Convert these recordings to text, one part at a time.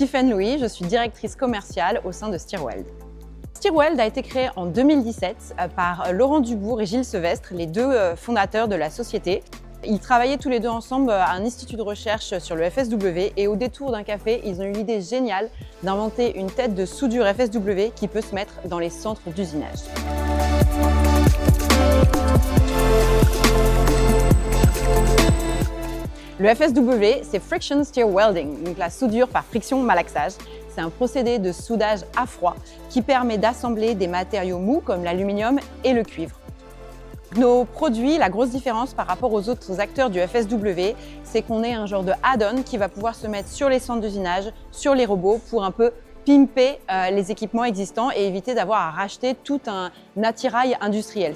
Tiffaine Louis, je suis directrice commerciale au sein de Steerweld. Steerweld a été créé en 2017 par Laurent Dubourg et Gilles Sevestre, les deux fondateurs de la société. Ils travaillaient tous les deux ensemble à un institut de recherche sur le FSW et au détour d'un café, ils ont eu l'idée géniale d'inventer une tête de soudure FSW qui peut se mettre dans les centres d'usinage. Le FSW, c'est Friction Stir Welding, donc la soudure par friction malaxage. C'est un procédé de soudage à froid qui permet d'assembler des matériaux mous comme l'aluminium et le cuivre. Nos produits, la grosse différence par rapport aux autres acteurs du FSW, c'est qu'on est un genre de add-on qui va pouvoir se mettre sur les centres d'usinage, sur les robots pour un peu pimper les équipements existants et éviter d'avoir à racheter tout un attirail industriel.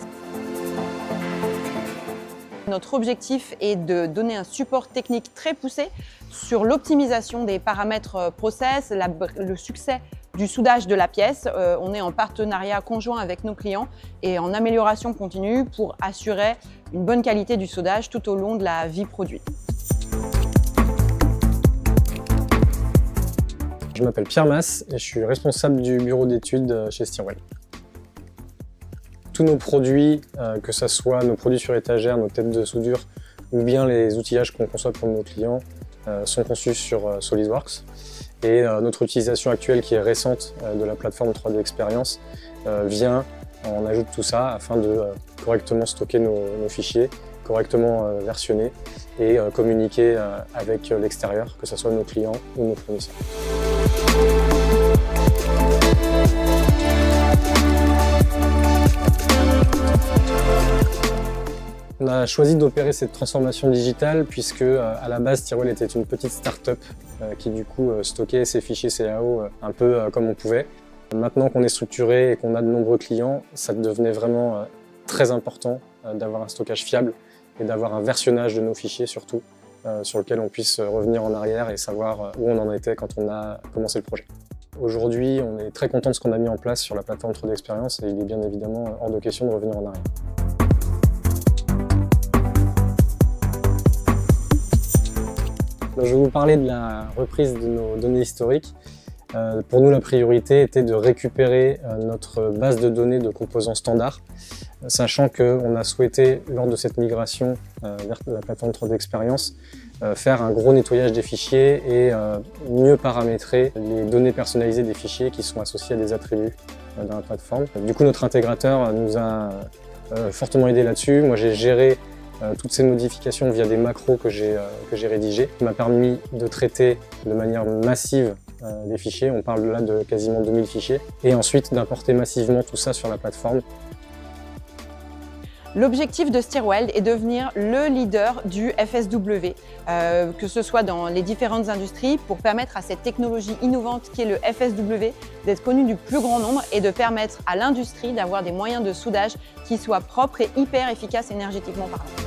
Notre objectif est de donner un support technique très poussé sur l'optimisation des paramètres process, le succès du soudage de la pièce. On est en partenariat conjoint avec nos clients et en amélioration continue pour assurer une bonne qualité du soudage tout au long de la vie produit. Je m'appelle Pierre Masse et je suis responsable du bureau d'études chez Steerweld. Tous nos produits, que ce soit nos produits sur étagère, nos têtes de soudure ou bien les outillages qu'on conçoit pour nos clients, sont conçus sur SolidWorks. Et notre utilisation actuelle, qui est récente, de la plateforme 3D Experience, on ajoute tout ça afin de correctement stocker nos fichiers, correctement versionner et communiquer avec l'extérieur, que ce soit nos clients ou nos fournisseurs. On a choisi d'opérer cette transformation digitale puisque à la base Steerweld était une petite start-up qui du coup stockait ses fichiers CAO un peu comme on pouvait. Maintenant qu'on est structuré et qu'on a de nombreux clients, ça devenait vraiment très important d'avoir un stockage fiable et d'avoir un versionnage de nos fichiers surtout, sur lequel on puisse revenir en arrière et savoir où on en était quand on a commencé le projet. Aujourd'hui, on est très content de ce qu'on a mis en place sur la plateforme 3D Experience et il est bien évidemment hors de question de revenir en arrière. Je vais vous parler de la reprise de nos données historiques. Pour nous, la priorité était de récupérer notre base de données de composants standards, sachant qu'on a souhaité, lors de cette migration vers la plateforme 3D Experience, faire un gros nettoyage des fichiers et mieux paramétrer les données personnalisées des fichiers qui sont associés à des attributs dans la plateforme. Du coup, notre intégrateur nous a fortement aidé là-dessus. Moi, j'ai géré toutes ces modifications via des macros que j'ai rédigés, qui m'a permis de traiter de manière massive des fichiers. On parle là de quasiment 2000 fichiers. Et ensuite d'importer massivement tout ça sur la plateforme. L'objectif de Steerweld est de devenir le leader du FSW, que ce soit dans les différentes industries, pour permettre à cette technologie innovante qui est le FSW d'être connue du plus grand nombre et de permettre à l'industrie d'avoir des moyens de soudage qui soient propres et hyper efficaces énergétiquement parlant.